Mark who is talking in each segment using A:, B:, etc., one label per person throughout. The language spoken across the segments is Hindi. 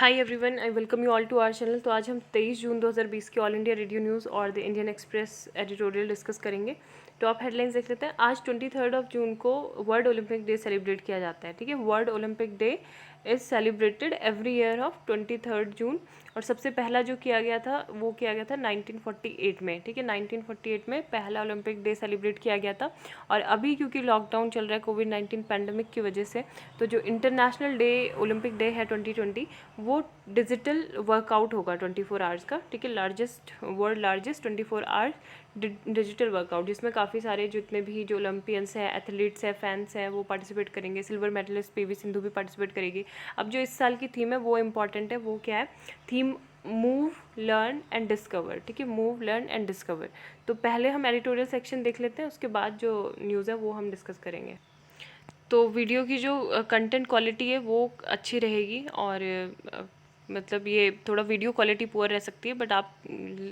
A: Hi everyone, I welcome you all to our channel. तो आज हम 23 जून 2020 के ऑल इंडिया रेडियो न्यूज़ और the Indian express editorial discuss करेंगे। टॉप हेडलाइंस देख लेते हैं। आज 23 जून को वर्ल्ड ओलंपिक डे सेलिब्रेट किया जाता है। ठीक है, world Olympic day is celebrated every year of 23 जून। और सबसे पहला जो किया गया था वो किया गया था 1948 में। ठीक है, 1948 में पहला ओलंपिक डे सेलिब्रेट किया गया था। और अभी क्योंकि लॉकडाउन चल रहा है कोविड-19 पैंडमिक की वजह से, तो जो इंटरनेशनल डे ओलंपिक डे है 2020 वो डिजिटल वर्कआउट होगा 24 आवर्स का। ठीक है, world largest 24 hours digital workout, जिसमें काफ़ी सारे जितने भी जो ओलंपियंस हैं, एथलीट्स हैं, फैंस हैं, वो पार्टिसिपेट करेंगे। सिल्वर मेडलिस्ट पीवी सिंधु भी पार्टिसिपेट करेगी। अब जो इस साल की थीम है वो इम्पॉर्टेंट है। वो क्या है? Theme move learn and discover. ठीक है, मूव लर्न एंड डिस्कवर। तो पहले हम एडिटोरियल सेक्शन देख लेते हैं, उसके बाद जो न्यूज़ है वो हम डिस्कस करेंगे। तो वीडियो की जो कंटेंट क्वालिटी है वो अच्छी रहेगी और मतलब ये थोड़ा वीडियो क्वालिटी पुअर रह सकती है, बट आप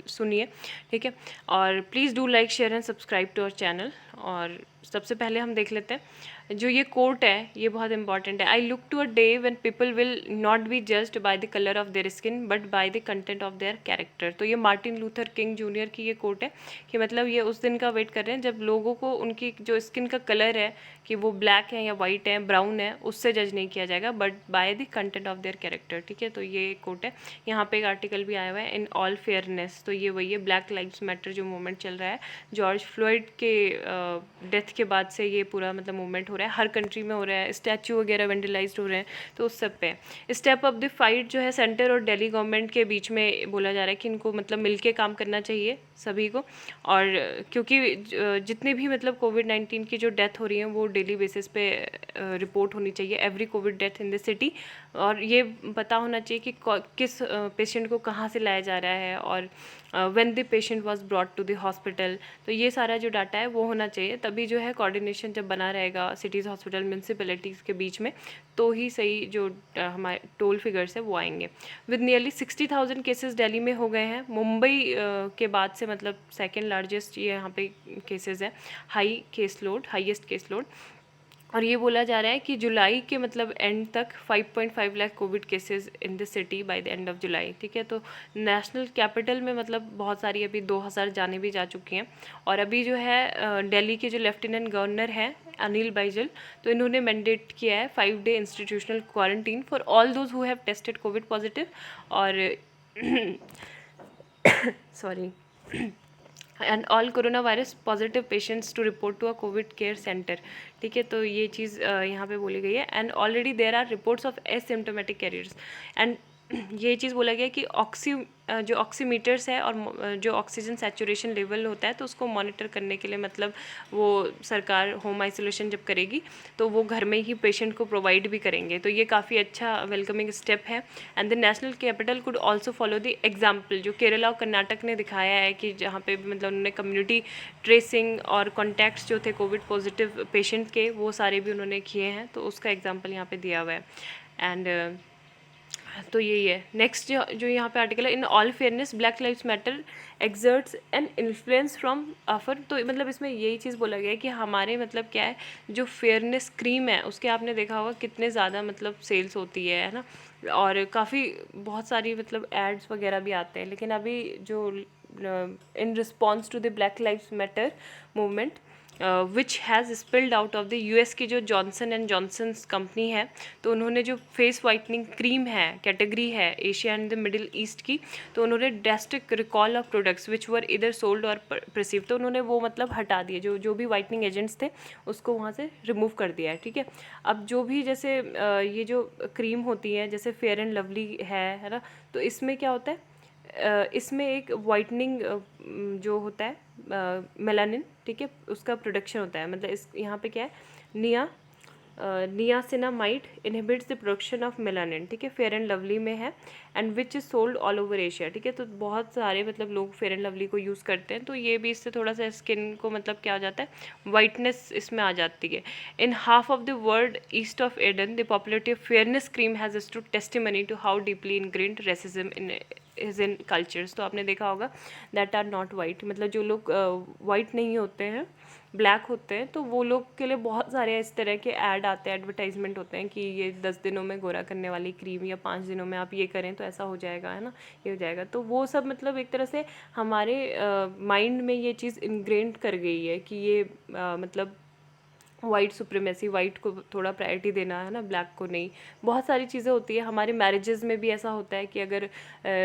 A: सुनिए। ठीक है, और please do like share and subscribe to our channel. और सबसे पहले हम देख लेते हैं जो ये कोट है, ये बहुत इंपॉर्टेंट है। I look to a day when people will not be judged by the colour of their skin but by the content of their character. तो ये मार्टिन लूथर किंग जूनियर की ये कोट है कि मतलब ये उस दिन का वेट कर रहे हैं जब लोगों को उनकी जो स्किन का कलर है कि वो ब्लैक है या वाइट है, ब्राउन है, उससे जज नहीं किया जाएगा but by the content of their character. ठीक है, तो ये कोट है। यहाँ पे एक आर्टिकल भी आया हुआ है, इन ऑल फेयरनेस। तो ये वही है, ब्लैक लाइव्स मैटर जो मूवमेंट चल रहा है जॉर्ज फ्लॉयड के डेथ के बाद से, ये पूरा मतलब मूवमेंट हो रहा है, हर कंट्री में हो रहा है, स्टैचू वगैरह वेंडलाइज्ड हो रहे हैं, तो उस सब पे स्टेप अप द फाइट जो है सेंटर और दिल्ली गवर्नमेंट के बीच में बोला जा रहा है कि इनको मतलब मिलके काम करना चाहिए सभी को। और क्योंकि जितने भी मतलब कोविड-19 की जो डेथ हो रही है वो डेली बेसिस पे रिपोर्ट होनी चाहिए, every Covid death in the city. और ये पता होना चाहिए कि किस पेशेंट को कहाँ से लाया जा रहा है और when the patient was brought to the hospital. तो ये सारा जो डाटा है वो होना चाहिए, तभी जो है कोऑर्डिनेशन जब बना रहेगा सिटीज़, हॉस्पिटल, म्यूनसिपैलिटीज़ के बीच में, तो ही सही जो हमारे टोल फिगर्स है वो आएंगे। विद नियरली 60,000 केसेस दिल्ली में हो गए हैं। मुंबई के बाद से मतलब सेकेंड लार्जेस्ट ये यहाँ पे केसेस है, हाईएस्ट केस लोड। और ये बोला जा रहा है कि जुलाई के मतलब एंड तक 5.5 lakh Covid cases in the city by the end of July. ठीक है, तो नेशनल कैपिटल में मतलब बहुत सारी अभी 2,000 जाने भी जा चुकी हैं। और अभी जो है दिल्ली के जो लेफ्टिनेंट गवर्नर हैं अनिल बैजल, तो इन्होंने मैंडेट किया है 5-day institutional quarantine for all those who have tested COVID positive और sorry and all corona virus positive patients to report to a COVID care centre. ठीक है, तो ये चीज़ यहाँ पे बोली गई है। And already there are reports of asymptomatic carriers. And ये चीज़ बोला गया कि जो ऑक्सीमीटर्स है और जो ऑक्सीजन सैचुरेशन लेवल होता है, तो उसको मॉनिटर करने के लिए मतलब वो सरकार होम आइसोलेशन जब करेगी तो वो घर में ही पेशेंट को प्रोवाइड भी करेंगे। तो ये काफ़ी अच्छा वेलकमिंग स्टेप है। And the national capital could also follow the example जो केरला और कर्नाटक ने दिखाया है कि जहाँ पे मतलब उन्होंने कम्युनिटी ट्रेसिंग और कॉन्टैक्ट्स जो थे कोविड पॉजिटिव पेशेंट के, वो सारे भी उन्होंने किए हैं, तो उसका एग्जाम्पल यहाँ पे दिया हुआ है। एंड तो यही है। नेक्स्ट जो यहाँ पे आर्टिकल है, in all fairness black lives matter exerts an influence from offer. तो मतलब इसमें यही चीज़ बोला गया है कि हमारे मतलब क्या है, जो फेयरनेस क्रीम है उसके आपने देखा होगा कितने ज़्यादा मतलब सेल्स होती है ना, और काफ़ी बहुत सारी मतलब एड्स वगैरह भी आते हैं। लेकिन अभी जो in response to the black lives matter movement which has spilled out of the US की जो जॉनसन एंड जॉनसन्स कंपनी है, तो उन्होंने जो फेस वाइटनिंग क्रीम है कैटेगरी है Asia and the Middle East की, तो उन्होंने drastic recall of products which were इधर सोल्ड और परसीव। तो उन्होंने वो मतलब हटा दिए, जो भी वाइटनिंग एजेंट्स थे उसको वहाँ से रिमूव कर दिया है। ठीक है, अब जो भी जैसे ये जो क्रीम होती है जैसे फेयर एंड लवली है ना, तो इसमें क्या होता है, इसमें एक वाइटनिंग जो होता है मेलानिन, ठीक है, उसका प्रोडक्शन होता है। मतलब इस यहाँ पे क्या है, niacinamide inhibits the production of melanin. ठीक है, फेयर एंड लवली में है and which is sold all over Asia. ठीक है, तो बहुत सारे मतलब लोग फेयर एंड लवली को यूज़ करते हैं, तो ये भी इससे थोड़ा सा स्किन को मतलब क्या हो जाता है, वाइटनेस इसमें आ जाती है। In half of the world east of Aden the popularity of fairness cream has stood testimony to how deeply ingrained racism in is in cultures. तो आपने देखा होगा दैट आर नॉट वाइट, मतलब जो लोग वाइट नहीं होते हैं, ब्लैक होते हैं, तो वो लोग के लिए बहुत सारे इस तरह के ऐड आते हैं, एडवर्टाइजमेंट होते हैं कि ये 10 दिनों में गोरा करने वाली क्रीम, या 5 दिनों में आप ये करें तो ऐसा हो जाएगा, है ना, ये हो जाएगा। तो वो सब मतलब एक तरह से हमारे माइंड में ये चीज़ इनग्रेंड कर गई है कि ये मतलब वाइट सुप्रीमेसी, वाइट को थोड़ा प्रायोरिटी देना, है ना, ब्लैक को नहीं। बहुत सारी चीज़ें होती है हमारे मैरिजेज़ में भी, ऐसा होता है कि अगर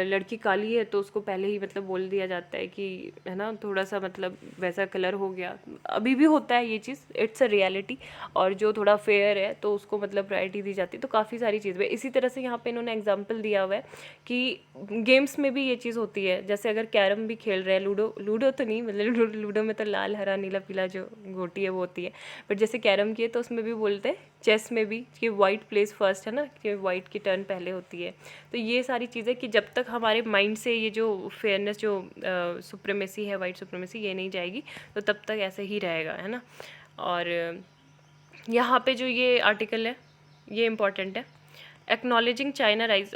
A: लड़की काली है तो उसको पहले ही मतलब बोल दिया जाता है कि, है ना, थोड़ा सा मतलब वैसा कलर हो गया। अभी भी होता है ये चीज़, इट्स अ रियलिटी। और जो थोड़ा फेयर है तो उसको मतलब प्रायोरिटी दी जाती है। तो काफ़ी सारी चीज़ें इसी तरह से यहाँ पे इन्होंने एग्जाम्पल दिया हुआ है कि गेम्स में भी ये चीज़ होती है। जैसे अगर कैरम भी खेल रहे हैं, लूडो तो नहीं, मतलब लूडो में तो लाल हरा नीला पीला जो गोटी है वो होती है, बट जैसे कैरम की है तो उसमें भी बोलते हैं, चेस में भी, कि वाइट प्लेस फर्स्ट, है ना, कि वाइट की टर्न पहले होती है। तो ये सारी चीज़ें कि जब तक हमारे माइंड से ये जो फेयरनेस, जो सुप्रीमेसी है, वाइट सुप्रीमेसी, ये नहीं जाएगी तो तब तक ऐसे ही रहेगा, है ना। और यहाँ पे जो ये आर्टिकल है ये इम्पॉर्टेंट है। Acknowledging China rise,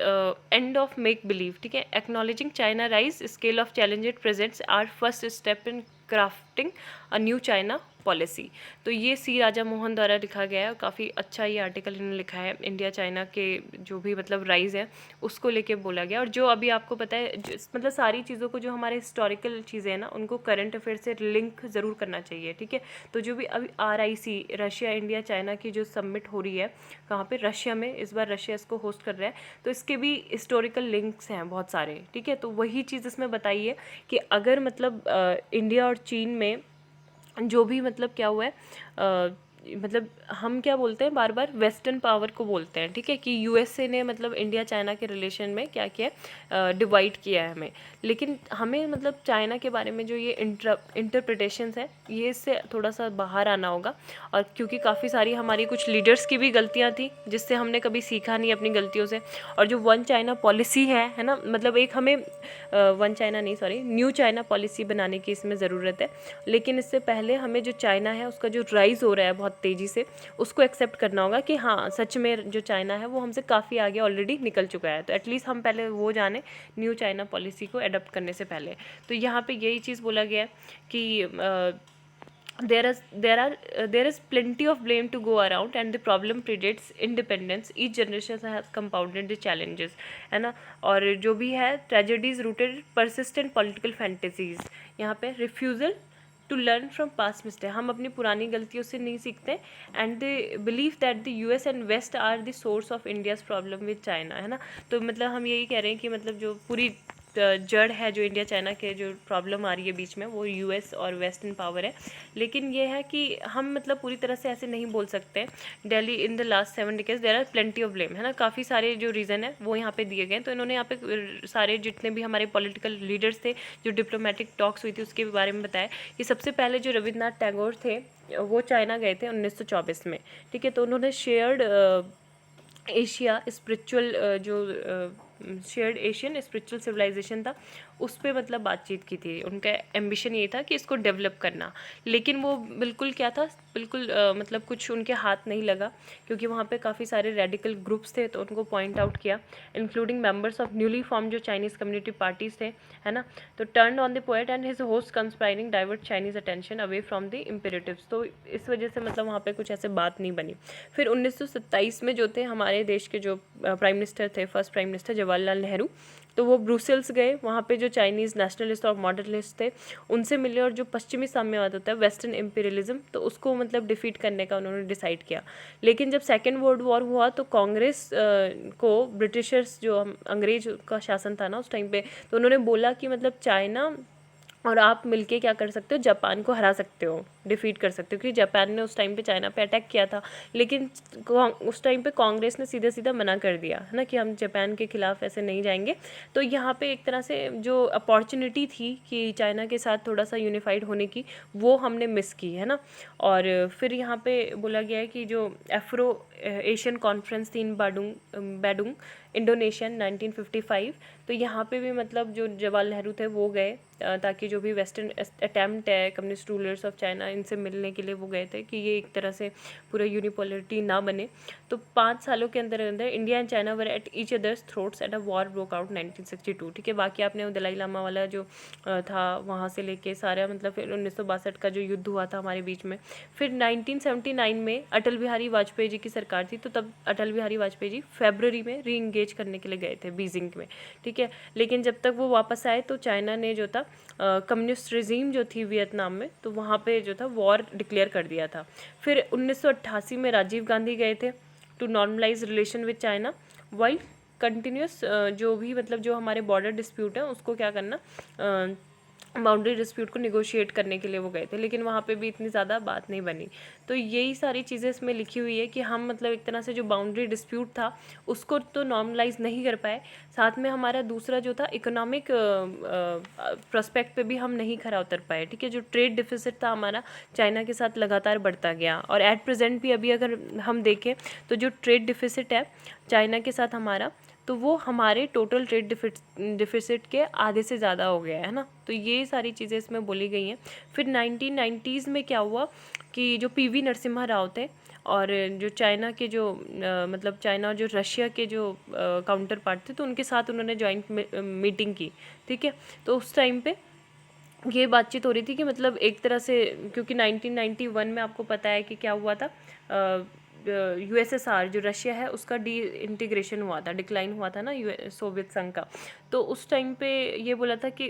A: end of make believe, ठीक है। Acknowledging China rise scale of challenge it presents are first step in crafting a new China policy. तो ये सी राजा मोहन द्वारा लिखा गया है और काफ़ी अच्छा ये आर्टिकल इन्होंने लिखा है। इंडिया चाइना के जो भी मतलब राइज है उसको लेके बोला गया। और जो अभी आपको पता है मतलब सारी चीज़ों को, जो हमारे हिस्टोरिकल चीज़ें हैं ना, उनको करंट अफेयर से लिंक ज़रूर करना चाहिए, ठीक है। तो जो भी अभी RIC, रशिया इंडिया चाइना की जो समिट हो रही है, कहाँ पे, रशिया में, इस बार रशिया इसको होस्ट कर रहा है, तो इसके भी हिस्टोरिकल लिंक्स हैं बहुत सारे, ठीक है। तो वही चीज़ इसमें बताई है कि अगर मतलब इंडिया और चीन में जो भी मतलब क्या हुआ है, मतलब हम क्या बोलते हैं बार बार, वेस्टर्न पावर को बोलते हैं, ठीक है, कि USA ने मतलब इंडिया चाइना के रिलेशन में क्या किया, डिवाइड किया है हमें। लेकिन हमें मतलब चाइना के बारे में जो ये इंटरप्रिटेशंस है, ये इससे थोड़ा सा बाहर आना होगा। और क्योंकि काफ़ी सारी हमारी कुछ लीडर्स की भी गलतियाँ थी जिससे हमने कभी सीखा नहीं अपनी गलतियों से। और जो वन चाइना पॉलिसी है ना, मतलब एक हमें वन चाइना नहीं, सॉरी, न्यू चाइना पॉलिसी बनाने की इसमें ज़रूरत है। लेकिन इससे पहले हमें जो चाइना है उसका जो राइज़ हो रहा है बहुत तेज़ी से, उसको एक्सेप्ट करना होगा कि हाँ, सच में जो चाइना है वो हमसे काफ़ी आगे ऑलरेडी निकल चुका है। तो एटलीस्ट हम पहले वो जाने न्यू चाइना पॉलिसी को अडॉप्ट करने से पहले। तो यहाँ पे यही चीज़ बोला गया है कि there is plenty of blame to go around and the problem predates independence. Each generation has compounded the challenges, है ना। और जो भी है, tragedies rooted persistent political fantasies, यहाँ पे refusal to learn from past mistake, हम अपनी पुरानी गलतियों से नहीं सीखते। एंड द बिलीव दैट द US and west are the source of India's problem with China, है ना। तो मतलब हम यही कह रहे हैं कि मतलब जो पूरी जड़ है, जो इंडिया चाइना के जो प्रॉब्लम आ रही है बीच में, वो US और वेस्टर्न पावर है। लेकिन ये है कि हम मतलब पूरी तरह से ऐसे नहीं बोल सकते। Delhi in the last 7 decades there are plenty of blame, है ना। काफ़ी सारे जो रीज़न है वो यहाँ पे दिए गए हैं। तो इन्होंने यहाँ पे सारे जितने भी हमारे पॉलिटिकल लीडर्स थे, जो डिप्लोमेटिक टॉक्स हुई थी, उसके बारे में बताया कि सबसे पहले जो रविन्द्रनाथ टैगोर थे वो चाइना गए थे 1924 में, ठीक है। तो उन्होंने शेयर्ड एशिया स्पिरिचुअल जो शेयर्ड एशियन स्पिरिचुअल सिविलाइजेशन था, उस पर मतलब बातचीत की थी। उनका एम्बिशन ये था कि इसको डेवलप करना। लेकिन वो बिल्कुल क्या था, बिल्कुल मतलब कुछ उनके हाथ नहीं लगा, क्योंकि वहाँ पे काफ़ी सारे रेडिकल ग्रुप्स थे। तो उनको पॉइंट आउट किया, including members of newly form जो चाइनीज़ कम्युनिटी पार्टीज थे, है ना। तो turn on the poet and his host conspiring divert Chinese attention away from the imperatives. तो इस वजह से मतलब वहाँ पे कुछ ऐसे बात नहीं बनी। फिर 1927 में जो थे हमारे देश के जो प्राइम मिनिस्टर थे, first prime minister Jawaharlal Nehru, तो वो ब्रुसेल्स गए। वहाँ पे जो चाइनीज़ नेशनलिस्ट और मॉडर्निस्ट थे उनसे मिले, और जो पश्चिमी साम्यवाद होता है, वेस्टर्न इम्पीरियलिज्म, तो उसको मतलब डिफीट करने का उन्होंने डिसाइड किया। लेकिन जब सेकेंड वर्ल्ड वॉर हुआ तो कांग्रेस को ब्रिटिशर्स, जो अंग्रेज का शासन था ना उस टाइम पे, तो उन्होंने बोला कि मतलब चाइना और आप मिलके क्या कर सकते हो, जापान को हरा सकते हो, डिफीट कर सकते हो, क्योंकि जापान ने उस टाइम पे चाइना पे अटैक किया था। लेकिन उस टाइम पे कांग्रेस ने सीधा सीधा मना कर दिया, है ना, कि हम जापान के खिलाफ ऐसे नहीं जाएंगे। तो यहाँ पे एक तरह से जो अपॉर्चुनिटी थी कि चाइना के साथ थोड़ा सा यूनिफाइड होने की, वो हमने मिस की, है ना। और फिर यहाँ पे बोला गया है कि जो एफ्रो एशियन कॉन्फ्रेंस थी इन बैडुंग इंडोनेशियन 1955। तो यहाँ पे भी मतलब जो जवाहरलाल नेहरू थे वो गए, ताकि जो भी वेस्टर्न अटैम्प्ट है कम्युनिस्ट रूलर्स ऑफ चाइना इनसे मिलने के लिए वो गए थे कि ये एक तरह से पूरा यूनिपोलरिटी ना बने। तो 5 सालों के अंदर अंदर India and China were at each others throats at a war broke out 1962। ठीक है, बाकी आपने वो दलाई लामा वाला जो था वहाँ से लेके सारा मतलब फिर 1962 का जो युद्ध हुआ था हमारे बीच में। फिर 1979 में अटल बिहारी वाजपेयी जी की सरकार थी, तो तब अटल बिहारी वाजपेयी जी फरवरी में री इंगेज करने के लिए गए थे बीजिंग में। ठीक है, लेकिन जब तक वो वापस आए तो चाइना ने जो था कम्युनिस्ट रिजीम जो थी वियतनाम में, तो वहाँ पे जो था वॉर डिक्लेयर कर दिया था। फिर 1988 में राजीव गांधी गए थे to normalise relation with China, while continuous जो भी मतलब जो हमारे बॉर्डर डिस्प्यूट है उसको क्या करना, बाउंड्री डिस्प्यूट को निगोशिएट करने के लिए वो गए थे, लेकिन वहाँ पे भी इतनी ज़्यादा बात नहीं बनी। तो यही सारी चीज़ें इसमें लिखी हुई है कि हम मतलब एक तरह से जो बाउंड्री डिस्प्यूट था उसको तो नॉर्मलाइज नहीं कर पाए, साथ में हमारा दूसरा जो था इकोनॉमिक प्रोस्पेक्ट पे भी हम नहीं खरा उतर पाए। ठीक है, जो ट्रेड डिफिसिट था हमारा चाइना के साथ लगातार बढ़ता गया, और एट प्रेजेंट भी अभी अगर हम देखें तो जो ट्रेड डिफिसिट है चाइना के साथ हमारा, तो वो हमारे टोटल ट्रेड डिफिसिट के आधे से ज़्यादा हो गया है ना। तो ये सारी चीज़ें इसमें बोली गई हैं। फिर 1990s में क्या हुआ कि जो पीवी नरसिम्हा राव थे और जो चाइना के जो मतलब चाइना और जो रशिया के जो काउंटर पार्ट थे, तो उनके साथ उन्होंने जॉइंट मीटिंग की। ठीक है, तो उस टाइम पे ये बातचीत हो रही थी कि मतलब एक तरह से, क्योंकि 1991 में आपको पता है कि क्या हुआ था, यूएसएसआर जो रशिया है उसका डी इंटीग्रेशन हुआ था, डिक्लाइन हुआ था ना सोवियत संघ का। तो उस टाइम पे ये बोला था कि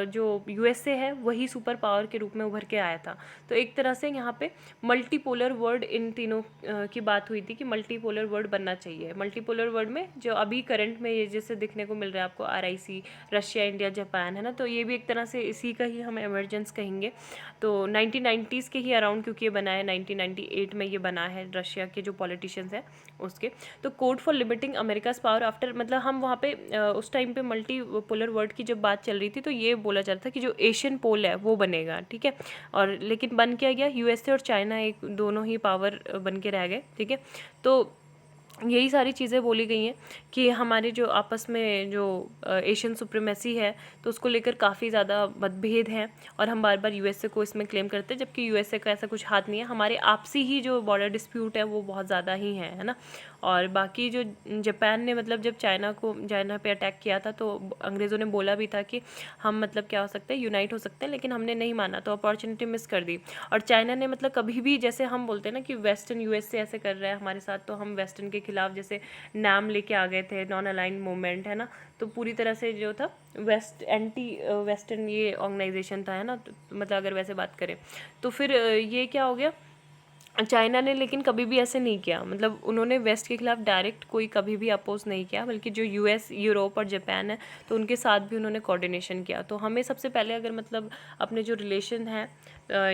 A: जो यूएसए है वही सुपर पावर के रूप में उभर के आया था। तो एक तरह से यहाँ पे मल्टीपोलर वर्ल्ड इन तीनों की बात हुई थी कि मल्टीपोलर वर्ल्ड बनना चाहिए। मल्टीपोलर वर्ल्ड में जो अभी करंट में ये जैसे दिखने को मिल रहा है आपको RIC, रशिया, इंडिया, जापान है ना, तो ये भी एक तरह से इसी का ही हम एमरजेंस कहेंगे। तो 1990s के ही अराउंड, क्योंकि ये बना है 1998 में ये बना है रशिया के जो पॉलिटिशियंस हैं उसके। तो code for limiting America's power after, मतलब हम वहाँ पे उस टाइम पे मल्टी पोलर वर्ल्ड की जब बात चल रही थी तो ये बोला जा रहा था कि जो एशियन पोल है वो बनेगा। ठीक है, और लेकिन बन क्या गया, यूएसए और चाइना एक दोनों ही पावर बन के रह गए। ठीक है, तो यही सारी चीज़ें बोली गई हैं कि हमारे जो आपस में जो एशियन सुप्रीमेसी है तो उसको लेकर काफ़ी ज़्यादा मतभेद हैं, और हम बार बार यूएसए को इसमें क्लेम करते हैं, जबकि यूएसए का ऐसा कुछ हाथ नहीं है। हमारे आपसी ही जो बॉर्डर डिस्प्यूट है वो बहुत ज़्यादा ही है ना। और बाकी जो जापान ने मतलब जब चाइना पे अटैक किया था तो अंग्रेज़ों ने बोला भी था कि हम मतलब क्या हो सकता है, यूनाइट हो सकते हैं, लेकिन हमने नहीं माना, तो अपॉर्चुनिटी मिस कर दी। और चाइना ने मतलब कभी भी, जैसे हम बोलते हैं ना कि वेस्टर्न यूएसए ऐसे कर रहा है हमारे साथ, तो हम वेस्टर्न के खिलाफ जैसे नाम लेके आ गए थे, नॉन अलाइंड मूवमेंट है ना, तो पूरी तरह से जो था एंटी वेस्टर्न ये ऑर्गेनाइजेशन था है ना, तो मतलब अगर वैसे बात करें तो फिर ये क्या हो गया, चाइना ने लेकिन कभी भी ऐसे नहीं किया, मतलब उन्होंने वेस्ट के खिलाफ डायरेक्ट कोई कभी भी अपोज नहीं किया, बल्कि जो यूएस, यूरोप और जापान है तो उनके साथ भी उन्होंने कोऑर्डिनेशन किया। तो हमें सबसे पहले अगर मतलब अपने जो रिलेशन है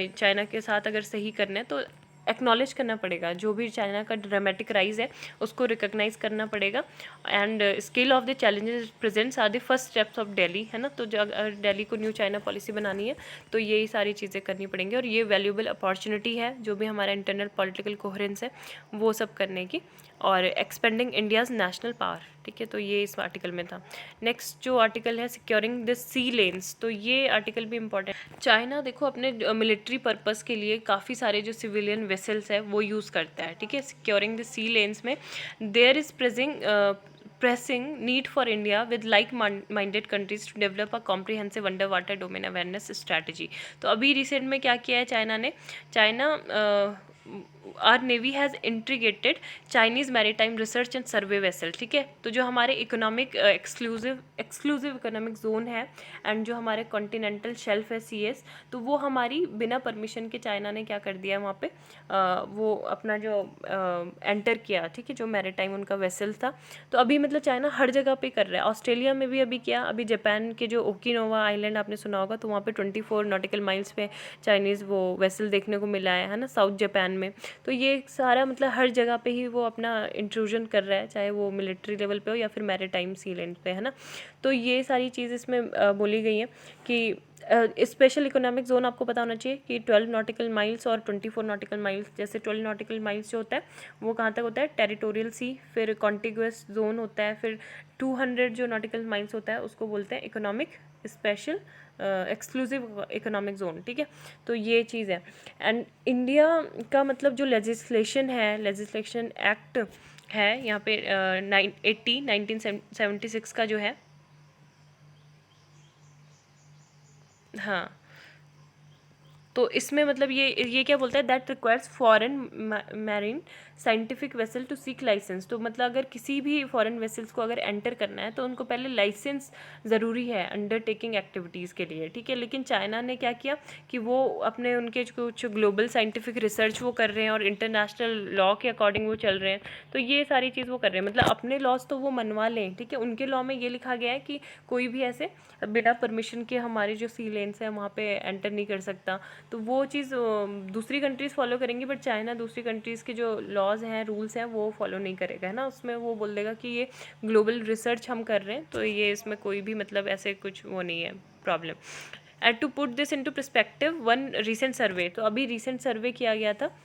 A: चाइना के साथ अगर सही करना है तो एक्नॉलेज करना पड़ेगा, जो भी चाइना का ड्रामेटिक राइज है उसको रिकॉग्नाइज करना पड़ेगा। And scale of the challenges presents are the first steps of Delhi है ना। तो जो अगर दिल्ली को न्यू चाइना पॉलिसी बनानी है तो यही सारी चीज़ें करनी पड़ेंगी, और ये वैल्यूएबल अपॉर्चुनिटी है जो भी हमारा इंटरनल पॉलिटिकल कोहेरेंस है वो सब करने की, और एक्सपेंडिंग इंडियाज़ नेशनल पावर। ठीक है, तो ये इस आर्टिकल में था। नेक्स्ट जो आर्टिकल है सिक्योरिंग द सी लेन्स, तो ये आर्टिकल भी इम्पॉर्टेंट। चाइना देखो अपने मिलिट्री पर्पस के लिए काफ़ी सारे जो सिविलियन वेसल्स है वो यूज़ करता है। ठीक है, सिक्योरिंग द सी लेन्स में there is pressing need for India with like-minded countries to develop a comprehensive underwater domain awareness strategy। तो अभी रिसेंट में क्या किया है China are navy has integrated Chinese maritime research and survey vessel. ठीक है, तो जो हमारे इकोनॉमिक एक्सक्लूसिव इकोनॉमिक जोन है एंड जो हमारे कॉन्टिनेंटल शेल्फ है CS, तो वो हमारी बिना परमिशन के चाइना ने क्या कर दिया है वहाँ पे वो अपना जो एंटर किया। ठीक है, जो मैरीटाइम उनका वेसल था। तो अभी मतलब चाइना हर जगह पे कर रहा है, ऑस्ट्रेलिया में भी अभी किया, अभी जापान के जो ओकिनोवा आइलैंड आपने सुना होगा तो वहाँ पे 24 नॉटिकल माइल्स पे चाइनीज़ वो वेसल देखने को मिला है ना, साउथ जापान में। तो ये सारा मतलब हर जगह पे ही वो अपना इंट्रूजन कर रहा है, चाहे वो मिलिट्री लेवल पे हो या फिर मैरीटाइम सी लैंड पे, है ना। तो ये सारी चीज़ इसमें बोली गई है कि स्पेशल इकोनॉमिक जोन आपको पता होना चाहिए कि 12 नॉटिकल माइल्स और 24 नॉटिकल माइल्स। जैसे 12 नॉटिकल माइल्स जो होता है वो कहाँ तक होता है, टेरिटोरियल सी, फिर कॉन्टिग्यूस जोन होता है, फिर 200 जो नॉटिकल माइल्स होता है उसको बोलते हैं economic special exclusive economic zone, ठीक है। तो ये चीज़ है। एंड इंडिया का मतलब जो लेजिस्लेशन है, लेजिस्लेशन एक्ट है यहाँ पे 1976 का जो है, हाँ, तो इसमें मतलब ये क्या बोलता है, that requires foreign marine scientific vessel to seek licence. तो मतलब अगर किसी भी फॉरेन वेसल्स को अगर एंटर करना है तो उनको पहले लाइसेंस ज़रूरी है अंडरटेकिंग एक्टिविटीज़ के लिए, ठीक है। लेकिन चाइना ने क्या किया कि वो अपने उनके कुछ ग्लोबल साइंटिफिक रिसर्च वो कर रहे हैं और इंटरनेशनल लॉ के अकॉर्डिंग वो चल रहे हैं। तो ये सारी चीज़ वो कर रहे हैं, मतलब अपने लॉज तो वो मनवा लें, ठीक है। उनके लॉ में ये लिखा गया है कि कोई भी ऐसे बिना परमिशन के हमारे जो सी लेन्स हैं वहाँ पे एंटर नहीं कर सकता। तो वो चीज़ दूसरी कंट्रीज़ फॉलो करेंगी, बट चाइना दूसरी कंट्रीज़ के जो लॉज हैं, रूल्स हैं, वो फॉलो नहीं करेगा, है ना। उसमें वो बोल देगा कि ये ग्लोबल रिसर्च हम कर रहे हैं, तो ये इसमें कोई भी मतलब ऐसे कुछ वो नहीं है problem. And to put this into perspective, one recent survey, तो अभी रिसेंट सर्वे किया गया था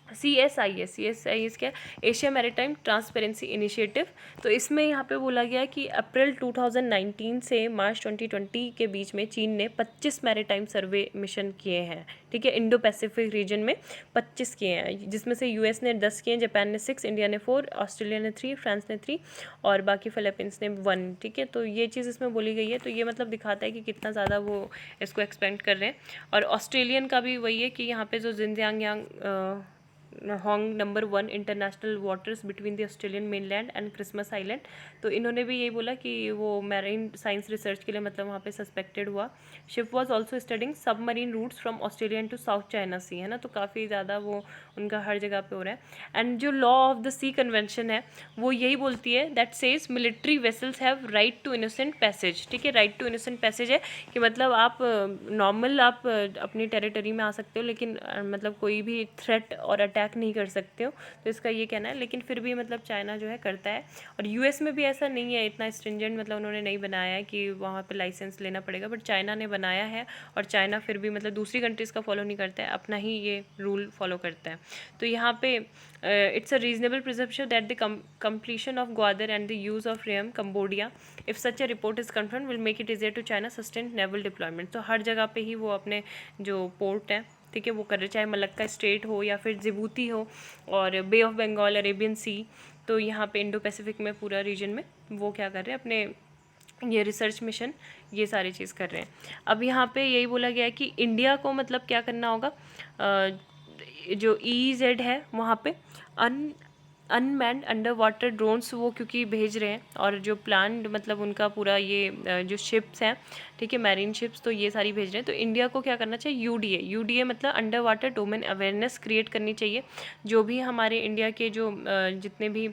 A: CSIS क्या, एशिया मैरीटाइम ट्रांसपेरेंसी इनिशिएटिव। तो इसमें यहाँ पे बोला गया कि अप्रैल 2019 से मार्च 2020 के बीच में चीन ने 25 मैरीटाइम सर्वे मिशन किए हैं, ठीक है। इंडो पैसिफिक रीजन में 25 किए हैं, जिसमें से US ने 10 किए, जापान ने 6, इंडिया ने 4, ऑस्ट्रेलिया ने 3, फ्रांस ने 3 और बाकी फिलीपींस ने 1, ठीक है। तो ये चीज़ इसमें बोली गई है। तो ये मतलब दिखाता है कि कितना ज़्यादा वो इसको एक्सपेंड कर रहे हैं। और ऑस्ट्रेलियन का भी वही है कि यहाँ पे जो Jinjiang Hong number 1 international waters between the Australian mainland and Christmas island, तो इन्होंने भी यही बोला कि वो मैरीन साइंस रिसर्च के लिए मतलब वहाँ पे सस्पेक्टेड हुआ। Ship was also studying submarine routes from Australian to South China Sea, है ना। तो काफ़ी ज़्यादा वो उनका हर जगह पे हो रहा है। एंड जो law of the sea convention है वो यही बोलती है that says military vessels have right to innocent passage, ठीक है। राइट टू इनोसेंट पैसेज है कि मतलब आप नॉर्मल आप अपनी टेरिटरी में आ सकते हो, लेकिन मतलब कोई भी थ्रेट और अटैक नहीं कर सकते हो। तो इसका ये कहना है, लेकिन फिर भी मतलब चाइना जो है करता है। और US में भी ऐसा नहीं है इतना स्ट्रिंजेंट, मतलब उन्होंने नहीं बनाया है कि वहाँ पे लाइसेंस लेना पड़ेगा, बट चाइना ने बनाया है। और चाइना फिर भी मतलब दूसरी कंट्रीज़ का फॉलो नहीं करता है, अपना ही ये रूल फॉलो करता है। तो यहाँ पे it's a reasonable presumption that the completion of Gwadar and the use of Ream, Cambodia, if such a report is confirmed, will make it easier to China sustain naval deployment। तो हर जगह पे ही वो अपने जो पोर्ट हैं, ठीक है, वो कर रहे, चाहे मलक्का स्टेट हो या फिर जिबूती हो और बे ऑफ बंगाल, अरेबियन सी। तो यहाँ पे इंडो पैसिफिक में पूरा रीजन में वो क्या कर रहे हैं, अपने ये रिसर्च मिशन ये सारी चीज़ कर रहे हैं। अब यहाँ पे यही बोला गया है कि इंडिया को मतलब क्या करना होगा, जो EEZ है वहाँ पे अनमैन्ड अंडर वाटर ड्रोन्स वो क्योंकि भेज रहे हैं, और जो प्लान मतलब उनका पूरा ये जो शिप्स हैं, ठीक है, मैरीन शिप्स, तो ये सारी भेज रहे हैं। तो इंडिया को क्या करना चाहिए, UDA मतलब under water domain awareness create करनी चाहिए। जो भी हमारे इंडिया के जो जितने भी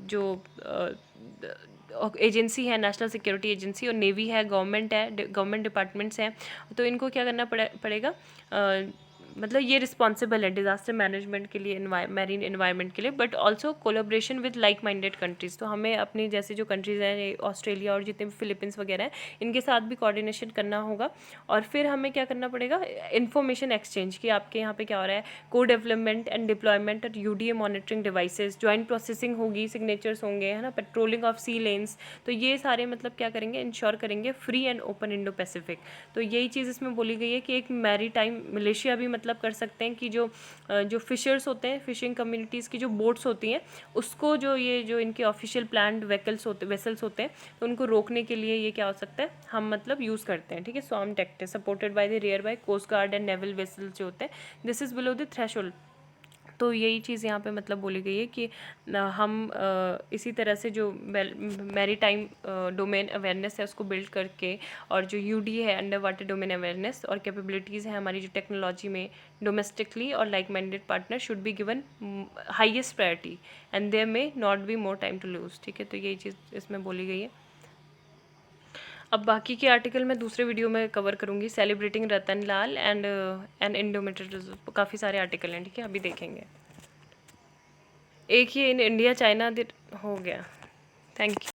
A: जो एजेंसी है, नेशनल सिक्योरिटी एजेंसी और नेवी है, गवर्नमेंट है, गवर्नमेंट डिपार्टमेंट्स हैं, तो इनको क्या करना पड़ेगा, मतलब ये रिस्पॉन्सिबल है डिज़ास्टर मैनेजमेंट के लिए, मैरीन एनवायरनमेंट के लिए, but also collaboration with like minded countries. तो हमें अपनी जैसे जो कंट्रीज़ हैं, ऑस्ट्रेलिया और जितने भी फिलीपींस वगैरह हैं, इनके साथ भी कोऑर्डिनेशन करना होगा। और फिर हमें क्या करना पड़ेगा, इन्फॉर्मेशन एक्सचेंज कि आपके यहाँ पे क्या हो रहा है, को डेवलपमेंट एंड डिप्लॉयमेंट और UDA monitoring devices, joint processing होगी, सिग्नेचर्स होंगे, है ना, पेट्रोलिंग ऑफ सी लेन्स। तो ये सारे मतलब क्या करेंगे, इंश्योर करेंगे free and open Indo Pacific. तो यही चीज़ इसमें बोली गई है कि एक मैरी टाइम मिलिशिया भी मतलब कर सकते हैं कि जो फिशर्स होते हैं, फिशिंग कम्युनिटीज़ की जो बोट्स होती हैं, उसको जो ये जो इनके ऑफिशियल प्लान्ड वेसल्स होते हैं, तो उनको रोकने के लिए ये क्या हो सकता है, हम मतलब यूज़ करते हैं, ठीक है। Swarm tactics supported by the rear by coast guard and naval vessels जो होते हैं, this is below the threshold. तो यही चीज़ यहाँ पे मतलब बोली गई है कि हम इसी तरह से जो मैरी टाइम डोमेन अवेयरनेस है उसको बिल्ड करके, और जो UDA है अंडर वाटर डोमेन अवेयरनेस और कैपेबिलिटीज़ है हमारी जो टेक्नोलॉजी में डोमेस्टिकली, और like minded partner should be given highest priority and there may not be more time to lose, ठीक है। तो यही चीज़ इसमें बोली गई है। अब बाकी के आर्टिकल मैं दूसरे वीडियो में कवर करूँगी, celebrating Ratan Lal and an indomitable, काफ़ी सारे आर्टिकल हैं, ठीक है, अभी देखेंगे। एक ही इन इंडिया चाइना हो गया। Thank you.